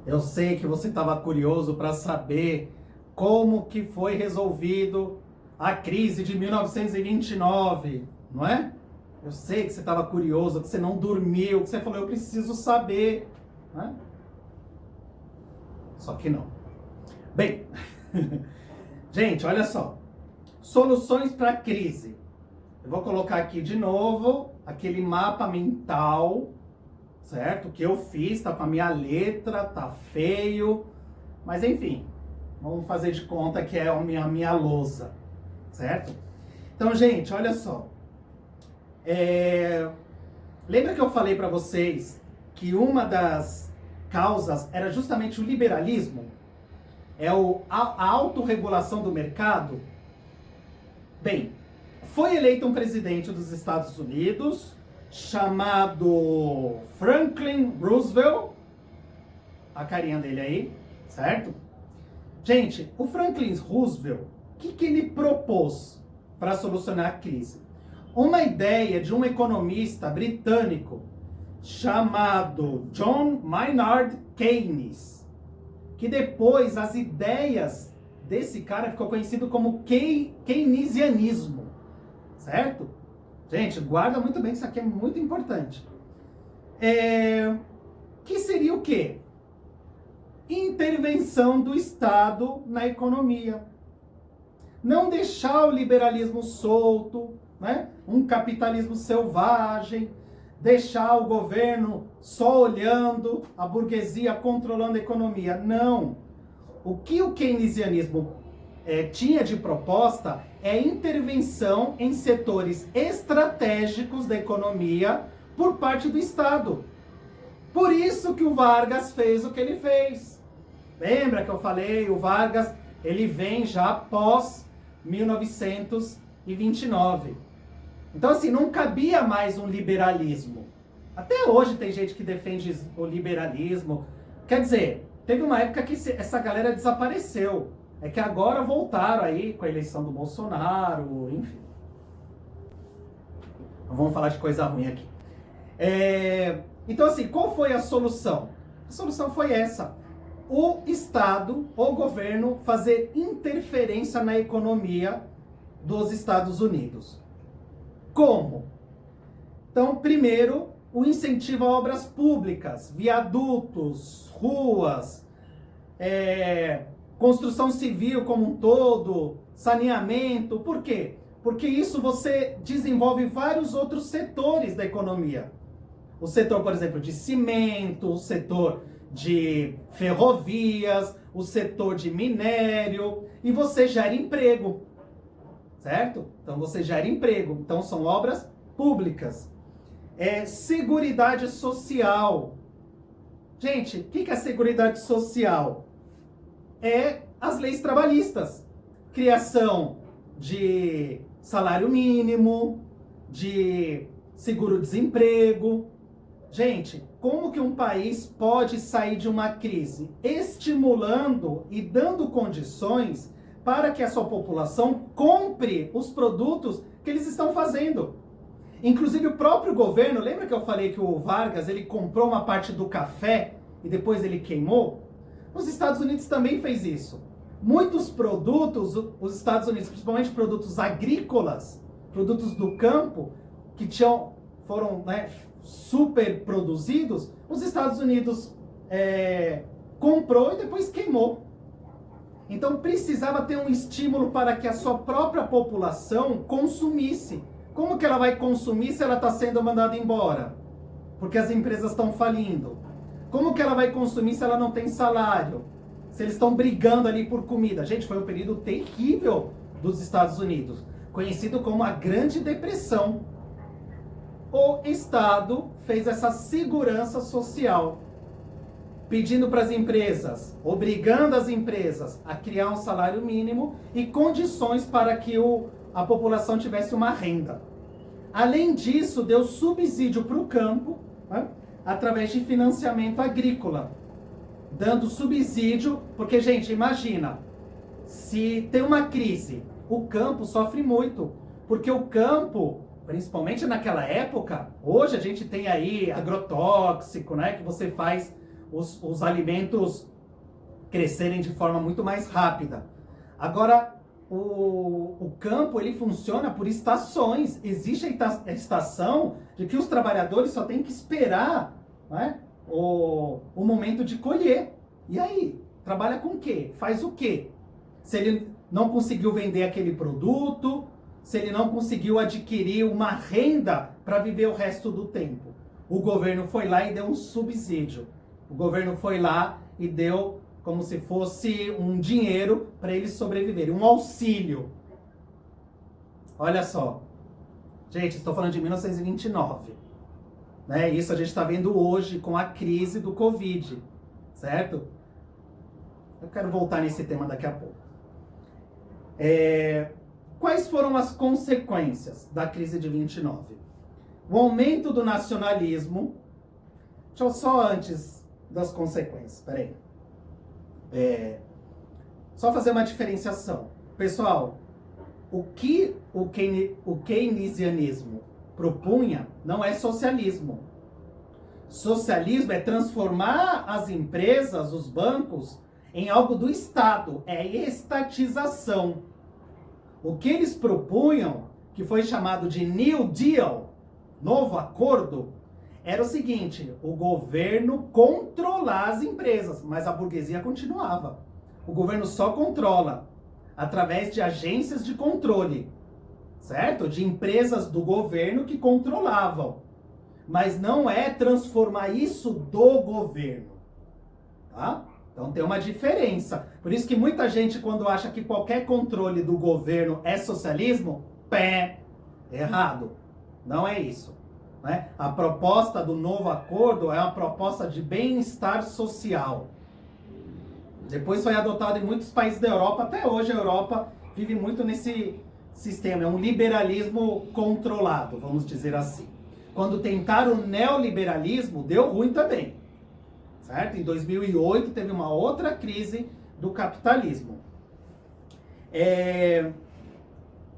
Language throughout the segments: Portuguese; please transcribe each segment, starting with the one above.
Eu sei que você estava curioso para saber como que foi resolvido a crise de 1929, não é? Eu sei que você estava curioso, que você não dormiu, que você falou, eu preciso saber, né? Só que não. Bem, gente, olha só. Soluções para a crise. Eu vou colocar aqui de novo aquele mapa mental, certo? Que eu fiz, tá com a minha letra, tá feio, mas enfim, vamos fazer de conta que é a minha lousa, certo? Então, gente, olha só. Lembra que eu falei para vocês que uma das causas era justamente o liberalismo? A autorregulação do mercado? Bem, foi eleito um presidente dos Estados Unidos chamado Franklin Roosevelt, a carinha dele aí, certo? Gente, o Franklin Roosevelt, o que ele propôs para solucionar a crise? Uma ideia de um economista britânico chamado John Maynard Keynes, que depois as ideias desse cara ficou conhecido como keynesianismo, certo? Gente, guarda muito bem que isso aqui é muito importante. Que seria o quê? Intervenção do Estado na economia. Não deixar o liberalismo solto, né? Um capitalismo selvagem, deixar o governo só olhando, a burguesia controlando a economia. Não. O que o keynesianismo tinha de proposta é intervenção em setores estratégicos da economia por parte do Estado. Por isso que o Vargas fez o que ele fez. Lembra que eu falei, o Vargas, ele vem já pós 1929. Então, assim, não cabia mais um liberalismo. Até hoje tem gente que defende o liberalismo. Quer dizer, teve uma época que essa galera desapareceu. É que agora voltaram aí com a eleição do Bolsonaro, enfim. Não vamos falar de coisa ruim aqui. Então, assim, qual foi a solução? A solução foi essa. O Estado, o governo, fazer interferência na economia dos Estados Unidos. Como? Então, primeiro, o incentivo a obras públicas, viadutos, ruas, construção civil como um todo, saneamento. Por quê? Porque isso você desenvolve vários outros setores da economia. O setor, por exemplo, de cimento, o setor de ferrovias, o setor de minério, e você gera emprego, certo? Então você gera emprego. Então são obras públicas. Seguridade social. Gente, o que é seguridade social? É as leis trabalhistas. Criação de salário mínimo, de seguro-desemprego. Gente, como que um país pode sair de uma crise? Estimulando e dando condições para que a sua população compre os produtos que eles estão fazendo. Inclusive o próprio governo, lembra que eu falei que o Vargas, ele comprou uma parte do café e depois ele queimou? Os Estados Unidos também fez isso. Muitos produtos, os Estados Unidos, principalmente produtos agrícolas, produtos do campo, que foram super produzidos, os Estados Unidos comprou e depois queimou. Então precisava ter um estímulo para que a sua própria população consumisse. Como que ela vai consumir se ela está sendo mandada embora? Porque as empresas estão falindo. Como que ela vai consumir se ela não tem salário? Se eles estão brigando ali por comida? Gente, foi um período terrível dos Estados Unidos, conhecido como a Grande Depressão. O Estado fez essa segurança social, pedindo para as empresas, obrigando as empresas a criar um salário mínimo e condições para que a população tivesse uma renda. Além disso, deu subsídio para o campo, né, através de financiamento agrícola, dando subsídio, porque, gente, imagina, se tem uma crise, o campo sofre muito, porque o campo, principalmente naquela época, hoje a gente tem aí agrotóxico, né, que você faz os alimentos crescerem de forma muito mais rápida. Agora, o campo, ele funciona por estações. Existe a estação de que os trabalhadores só têm que esperar, né, o momento de colher. E aí? Trabalha com o quê? Faz o quê? Se ele não conseguiu vender aquele produto, se ele não conseguiu adquirir uma renda para viver o resto do tempo. O governo foi lá e deu um subsídio. O governo foi lá e deu como se fosse um dinheiro para eles sobreviverem, um auxílio. Olha só. Gente, estou falando de 1929. Né? Isso a gente está vendo hoje com a crise do Covid, certo? Eu quero voltar nesse tema daqui a pouco. Quais foram as consequências da crise de 29? O aumento do nacionalismo. Deixa eu só antes das consequências, peraí. Só fazer uma diferenciação. Pessoal, o que o keynesianismo propunha não é socialismo. Socialismo é transformar as empresas, os bancos, em algo do Estado. É estatização. O que eles propunham, que foi chamado de New Deal, novo acordo, era o seguinte: o governo controlar as empresas, mas a burguesia continuava. O governo só controla através de agências de controle, certo? De empresas do governo que controlavam. Mas não é transformar isso do governo, tá? Então tem uma diferença. Por isso que muita gente, quando acha que qualquer controle do governo é socialismo, errado. Não é isso. Né? A proposta do novo acordo é uma proposta de bem-estar social. Depois foi adotado em muitos países da Europa. Até hoje a Europa vive muito nesse sistema. É um liberalismo controlado, vamos dizer assim. Quando tentaram o neoliberalismo, deu ruim também. Certo? Em 2008 teve uma outra crise do capitalismo.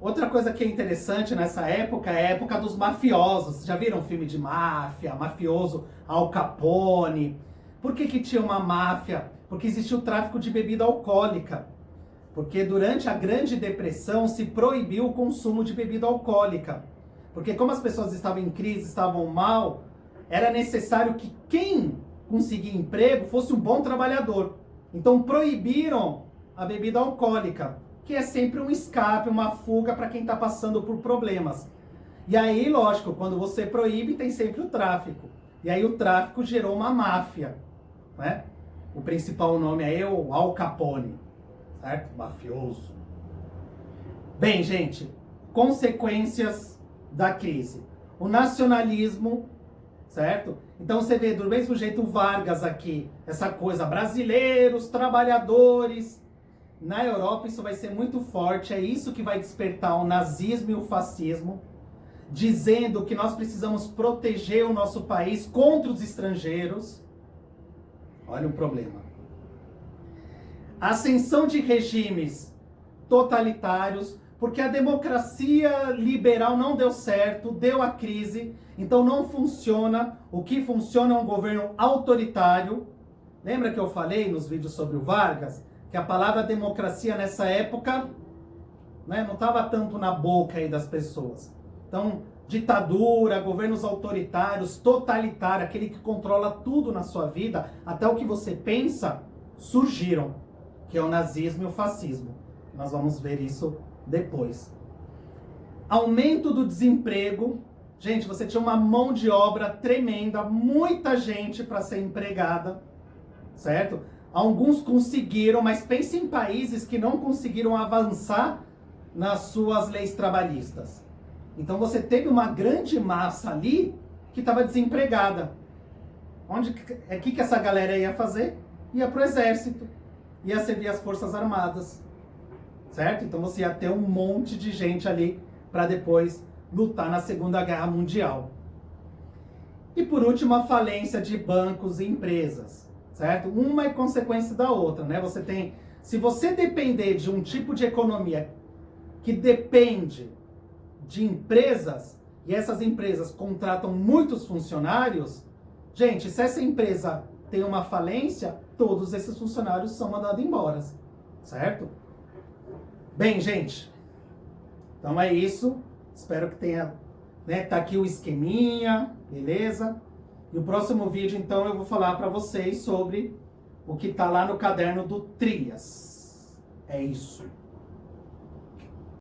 Outra coisa que é interessante nessa época é a época dos mafiosos. Já viram filme de máfia, mafioso Al Capone? Por que tinha uma máfia? Porque existia o tráfico de bebida alcoólica. Porque durante a Grande Depressão se proibiu o consumo de bebida alcoólica. Porque como as pessoas estavam em crise, estavam mal, era necessário que quem conseguir emprego fosse um bom trabalhador. Então proibiram a bebida alcoólica, que é sempre um escape, uma fuga para quem está passando por problemas. E aí, lógico, quando você proíbe, tem sempre o tráfico. E aí o tráfico gerou uma máfia, né? O principal nome é o Al Capone, certo? Mafioso. Bem, gente, consequências da crise. O nacionalismo, certo? Então você vê do mesmo jeito o Vargas aqui, essa coisa, brasileiros, trabalhadores. Na Europa isso vai ser muito forte, é isso que vai despertar o nazismo e o fascismo, dizendo que nós precisamos proteger o nosso país contra os estrangeiros. Olha o problema. A ascensão de regimes totalitários, porque a democracia liberal não deu certo, deu a crise, então não funciona. O que funciona é um governo autoritário. Lembra que eu falei nos vídeos sobre o Vargas, que a palavra democracia nessa época, né, não estava tanto na boca aí das pessoas. Então, ditadura, governos autoritários, totalitário, aquele que controla tudo na sua vida, até o que você pensa, surgiram, que é o nazismo e o fascismo. Nós vamos ver isso depois. Aumento do desemprego. Gente, você tinha uma mão de obra tremenda, muita gente para ser empregada, certo? Alguns conseguiram, mas pense em países que não conseguiram avançar nas suas leis trabalhistas. Então você teve uma grande massa ali que estava desempregada. O que essa galera ia fazer? Ia para o exército, ia servir as forças armadas, certo? Então você ia ter um monte de gente ali para depois lutar na Segunda Guerra Mundial. E por último, a falência de bancos e empresas, certo? Uma é consequência da outra, né? Se você depender de um tipo de economia que depende de empresas, e essas empresas contratam muitos funcionários, gente, se essa empresa tem uma falência, todos esses funcionários são mandados embora, certo? Bem, gente, então é isso. Espero que tenha, né, tá aqui o esqueminha, beleza? E o próximo vídeo, então, eu vou falar para vocês sobre o que tá lá no caderno do Trias. É isso.